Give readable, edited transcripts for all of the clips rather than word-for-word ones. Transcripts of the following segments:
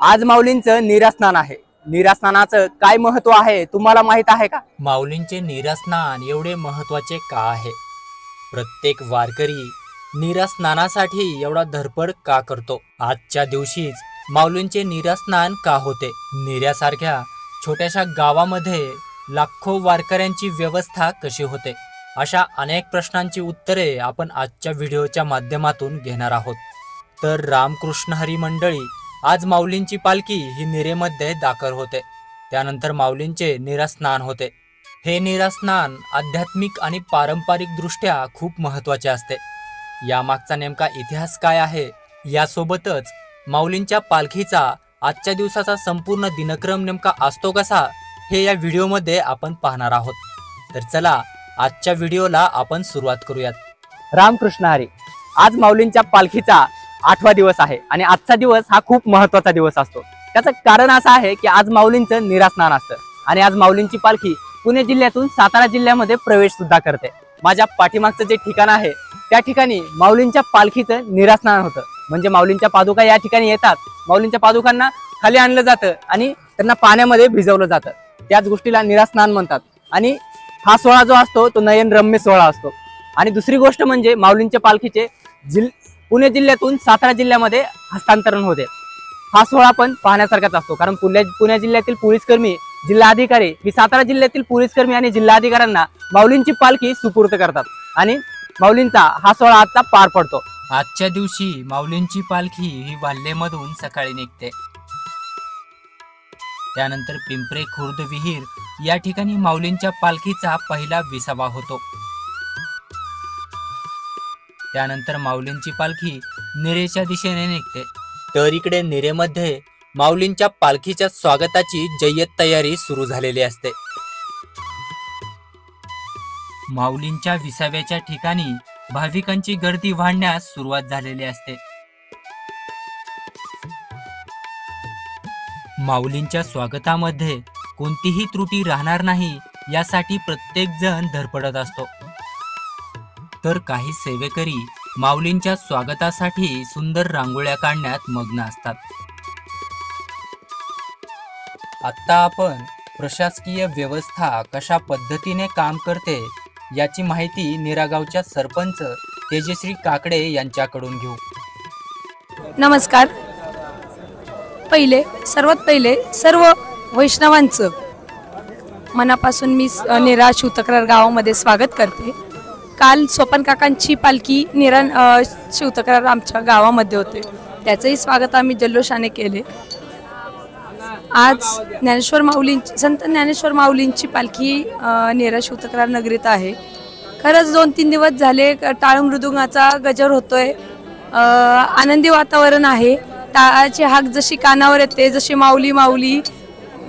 आज माऊलींचं नीरास्नान आहे। नीरास्नानाचं काय महत्व आहे तुम्हाला माहित आहे का? माऊलींचे नीरास्नान एवढे महत्त्वाचे का आहे? प्रत्येक वारकरी नीरास्नानासाठी एवढा धडपड का करतो? आजच्या दिवशीच माऊलींचे नीरास्नान का होते? नीऱ्यासारख्या छोट्याशा गावामध्ये लाखो वारकऱ्यांची व्यवस्था कशी होते? अशा अनेक प्रश्नांची उत्तरे आपण आजच्या व्हिडिओच्या माध्यमातून घेणार आहोत। तर रामकृष्ण हरी मंडळी, आज माऊलींची पालखी ही नीरेमध्ये दाखल होते। त्यानंतर माऊलींचे नीरास्नान होते। हे नीरास्नान आध्यात्मिक आणि पारंपरिक दृष्ट्या खूप महत्त्वाचे असते। यामागचा नेमका इतिहास काय आहे, यासोबतच माऊलींच्या पालखीचा आजच्या दिवसाचा संपूर्ण दिनक्रम नेमका असतो कसा, हे या व्हिडिओमध्ये आपण पाहणार आहोत। तर चला आजच्या व्हिडिओला आपण सुरुवात करूयात। रामकृष्ण हरी, आज माऊलींच्या पालखीचा 8वा दिवस आहे आणि आजचा दिवस हा खूप महत्त्वाचा दिवस असतो। त्याचं कारण असं आहे की आज माऊलींचं नीरास्नान असतं आणि आज माऊलींची पालखी पुणे जिल्ह्यातून सातारा जिल्ह्यामध्ये प्रवेश सुद्धा करते। माझ्या पाठीमागचं जे ठिकाण आहे त्या ठिकाणी माऊलींच्या पालखीचं नीरास्नान होतं। म्हणजे माऊलींच्या पादुका या ठिकाणी येतात, माऊलींच्या पादुकांना खाली आणलं जातं आणि त्यांना पाण्यामध्ये भिजवलं जातं। त्याच गोष्टीला नीरास्नान म्हणतात आणि हा सोहळा जो असतो तो नयनरम्य सोहळा असतो। आणि दुसरी गोष्ट म्हणजे माऊलींच्या पालखीचे पुणे जिल्ह्यातून सातारा जिल्ह्यामध्ये हस्तांतरण होते। हा सोहळा पण पाहण्यासारखाच असतो, कारण पुणे जिल्ह्यातील पोलीसकर्मी, जिल्हाधिकारी ही सातारा जिल्ह्यातील पोलीसकर्मी आणि जिल्हाधिकाऱ्यांना माऊलींची पालखी सुपूर्द करतात आणि माऊलींचा हा सोहळा आजचा पार पडतो। आजच्या दिवशी माऊलींची पालखी ही वाल्हेमधून सकाळी निघते। त्यानंतर पिंपरे खुर्द विहीर या ठिकाणी माऊलींच्या पालखीचा पहिला विसावा होतो। त्यानंतर माऊलींची पालखी निरेच्या दिशेने निघते। तर इकडे निरेमध्ये माऊलींच्या पालखीच्या स्वागताची जय्यत तयारी सुरू झालेली असते। माऊलींच्या विसाव्याच्या ठिकाणी भाविकांची गर्दी वाढण्यास सुरुवात झालेली असते। माऊलींच्या स्वागतामध्ये कोणतीही त्रुटी राहणार नाही यासाठी प्रत्येक जण धडपडत असतो। तर काही सेवेकरी माऊलींच्या स्वागतासाठी सुंदर रांगोळ्या काढण्यात मग्न असतात। आता आपण प्रशासकीय व्यवस्था कशा पद्धतीने काम करते याची माहिती निरागावच्या सरपंच तेजश्री काकडे यांच्याकडून घेऊ। नमस्कार। सर्वात पहिले सर्व वैष्णवांचं मनापासून मी निरा शिवतक्रार गावामध्ये स्वागत करते। काल सोपान काकांची पालखी शिवतक्रार आमच्या गावामध्ये होते, त्याचंही स्वागत आम्ही जल्लोषाने केले। आज संत ज्ञानेश्वर माऊलींची पालखी निरा शिवतक्रार नगरीत आहे। खरंच 2-3 दिवस झाले टाळ मृदुंगाचा गजर होतोय, आनंदी वातावरण आहे। टाळाची हाक जशी कानावर येते, जशी माऊली माऊली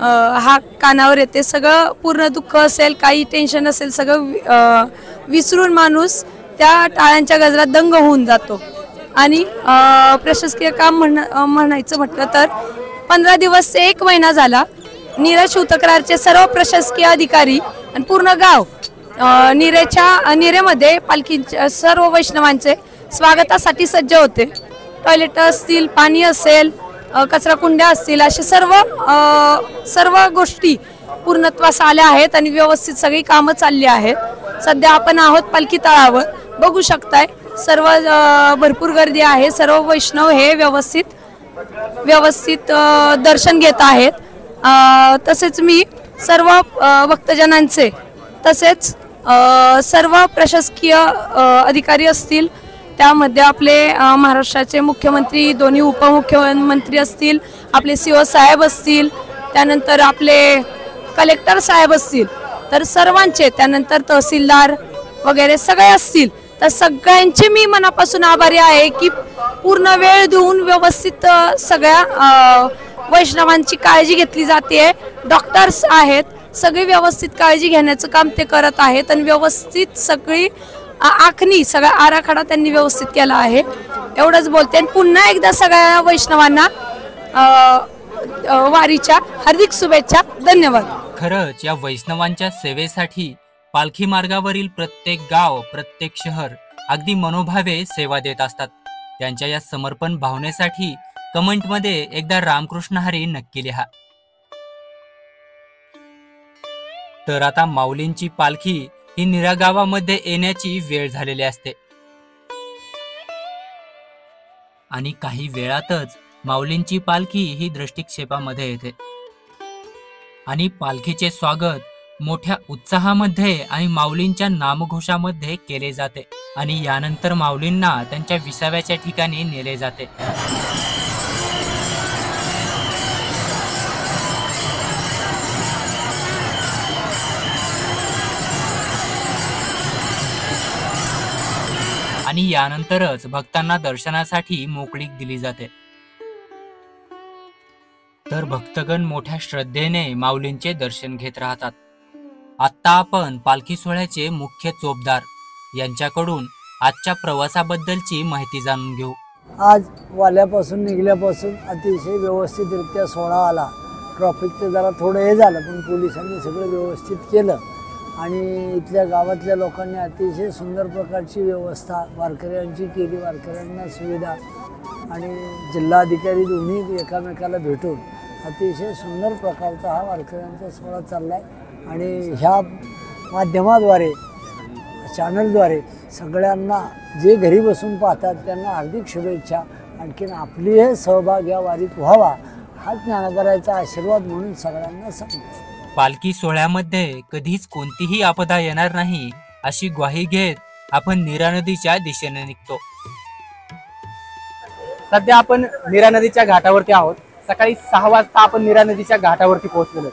हाक कानावर येते, सगळं पूर्ण दुःख असेल, काही टेन्शन असेल, सगळं विसरून माणूस त्या टाळ्यांच्या गजरात दंग होऊन जातो। आणि प्रशासकीय काम म्हणायचं म्हटलं तर 15 दिवस ते 1 महिना झाला नीरा शिवतक्रारचे सर्व प्रशासकीय अधिकारी आणि पूर्ण गाव नीरेमध्ये पालखीच्या सर्व वैष्णवांचे स्वागतासाठी सज्ज होते। टॉयलेट असतील, पाणी असेल, कचरा कुंड्या असतील, असे सर्व गोष्टी पूर्णत्वास आल्या आहेत आणि व्यवस्थित सगळी कामं चालली आहेत। सध्या आपण आहोत पालखी तळावर, बघू शकताय सर्व भरपूर गर्दी आहे। सर्व वैष्णव हे व्यवस्थित दर्शन घेत आहेत। तसेच मी सर्व भक्तजनांचे, तसेच सर्व प्रशासकीय अधिकारी असतील, त्यामध्ये आपले महाराष्ट्राचे मुख्यमंत्री, दोन्ही उपमुख्यमंत्री असतील, आपले CO साहेब असतील, त्यानंतर आपले कलेक्टर साहेब असतील, तर सर्वांचे, त्यानंतर तहसीलदार वगैरे सगळे असतील, तर सगळ्यांचे मी मनापासून आभारी आहे की पूर्ण वेळ देऊन व्यवस्थित सगळ्या वैष्णवांची काळजी घेतली जाते। डॉक्टर्स आहेत, सगळी व्यवस्थित काळजी घेण्याचं काम ते करत आहेत आणि व्यवस्थित सगळी आखणी, सगळा आराखडा त्यांनी व्यवस्थित केला आहे। एवढंच बोलते आणि पुन्हा एकदा सगळ्या वैष्णवांना वारीच्या हार्दिक शुभेच्छा। धन्यवाद। खरंच या वैष्णवांच्या सेवेसाठी पालखी मार्गावरील प्रत्येक गाव, प्रत्येक शहर अगदी मनोभावे सेवा देत असतात। त्यांच्या या समर्पण भावनेसाठी कमेंटमध्ये एकदा रामकृष्ण हरी नक्की लिहा. तर आता माऊलींची पालखी ही नीरा गावामध्ये येण्याची वेळ झालेली असते आणि काही वेळातच माऊलींची पालखी ही दृष्टिक्षेपामध्ये येते आणि पालखीचे स्वागत मोठ्या उत्साहामध्ये आणि माऊलींच्या नामघोषामध्ये केले जाते आणि यानंतर माऊलींना त्यांच्या विसाव्याच्या ठिकाणी नेले जाते. आणि यानंतरच भक्तांना दर्शनासाठी मोकळीक दिली जाते. तर भक्तगण मोठ्या श्रद्धेने माऊलींचे दर्शन घेत राहतात. आता आपण पालखी सोहळ्याचे मुख्य चोपदार यांच्याकडून आजच्या प्रवासाबद्दलची माहिती जाणून घेऊ. आज वाल्यापासून निघल्यापासून अतिशय व्यवस्थितरित्या सोहळा आला. ट्रॉफिकचं जरा थोडं हे झालं, पण पोलिसांनी सगळं व्यवस्थित केलं आणि इथल्या गावातल्या लोकांनी अतिशय सुंदर प्रकारची व्यवस्था वारकऱ्यांची केली. वारकऱ्यांना सुविधा आणि जिल्हाधिकारी दोन्ही एकामेकाला भेटून अतिशय सुंदर प्रकारचा हा वारकऱ्यांचा सोहळा चालला आहे आणि ह्या माध्यमाद्वारे चॅनलद्वारे सगळ्यांना जे घरी बसून पाहतात त्यांना हार्दिक शुभेच्छा. आणखीन आपली हे सहभाग या वारीत व्हावा हा ज्ञानोबरायचा आशीर्वाद म्हणून सगळ्यांना सांगतो. पालखी सोहळ्यामध्ये कधीच कोणतीही आपदा येणार नाही अशी ग्वाही घेत आपण नीरा नदीच्या दिशेने निघतो. सध्या आपण नीरा नदीच्या घाटावरती आहोत. सकाळी 6 वाजता आपण नीरा नदीच्या घाटावरती पोहोचलेलो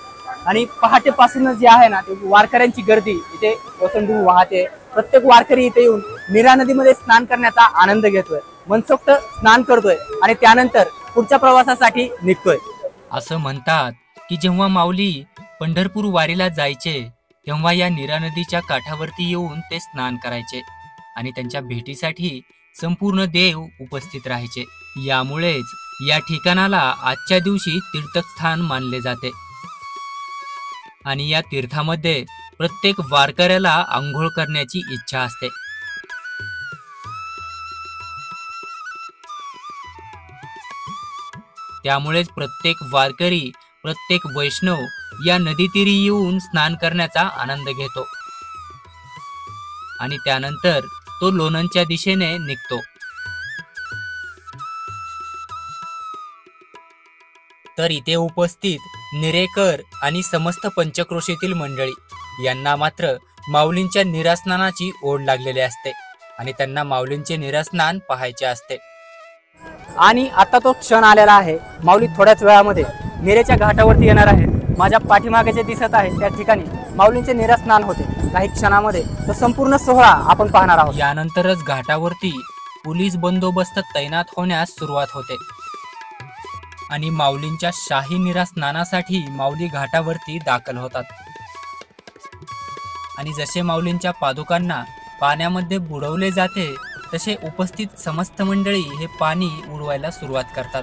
आणि पहाटेपासूनच जे आहे ना ते वारकऱ्यांची गर्दी इथे ओसंडून वाहते. प्रत्येक वारकरी इथे येऊन नीरा नदीमध्ये स्नान करण्याचा आनंद घेतोय, मनसोक्त स्नान करतोय आणि त्यानंतर पुढच्या प्रवासासाठी निघतोय. असं म्हणतात की जेव्हा माऊली पंढरपूर वारीला जायचे तेव्हा या नीरा नदीच्या काठावरती येऊन ते स्नान करायचे आणि त्यांच्या भेटीसाठी संपूर्ण देव उपस्थित राहायचे. यामुळेच या ठिकाणाला आजच्या दिवशी तीर्थस्थान मानले जाते आणि या तीर्थामध्ये प्रत्येक वारकऱ्याला आंघोळ करण्याची इच्छा असते. त्यामुळेच प्रत्येक वारकरी, प्रत्येक वैष्णव या नदीतीरी येऊन स्नान करण्याचा आनंद घेतो आणि त्यानंतर तो लोणंदच्या दिशेने निघतो. तर इथे उपस्थित निरेकर आणि समस्त पंचक्रोशीतील मंडळी यांना मात्र माऊलींच्या निरास्नानाची ओढ लागलेली असते आणि त्यांना माऊलींचे निरास्नान पाहायचे असते. आणि आता तो क्षण आलेला आहे. माऊली थोड्याच वेळामध्ये नीरेच्या घाटावरती येणार आहे. माझ्या पाठीमागे जे दिसत आहे त्या ठिकाणी माऊलींचे निरास्नान होते. काही क्षणामध्ये तो संपूर्ण सोहळा आपण पाहणार आहोत. यानंतरच घाटावरती पोलीस बंदोबस्त तैनात होण्यास सुरुवात होते आणि माऊलींच्या शाही निरास्नानासाठी माऊली घाटावरती दाखल होतात आणि जसे माऊलींच्या पादुकांना पाण्यामध्ये बुडवले जाते तसे उपस्थित समस्त मंडळी हे पाणी उडवायला सुरुवात करतात.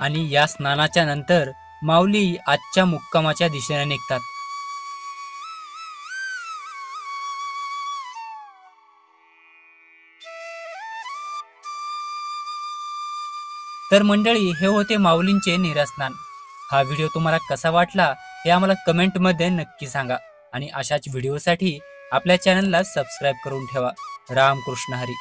आणि या स्नानाच्या नंतर माऊली आजच्या मुक्कामाच्या दिशेने निघतात. तर मंडळी, हे होते माऊलींचे निरास्नान. हा व्हिडिओ तुम्हाला कसा वाटला हे आम्हाला कमेंटमध्ये नक्की सांगा आणि अशाच व्हिडिओसाठी आपल्या चॅनलला सबस्क्राईब करून ठेवा. रामकृष्ण हरी.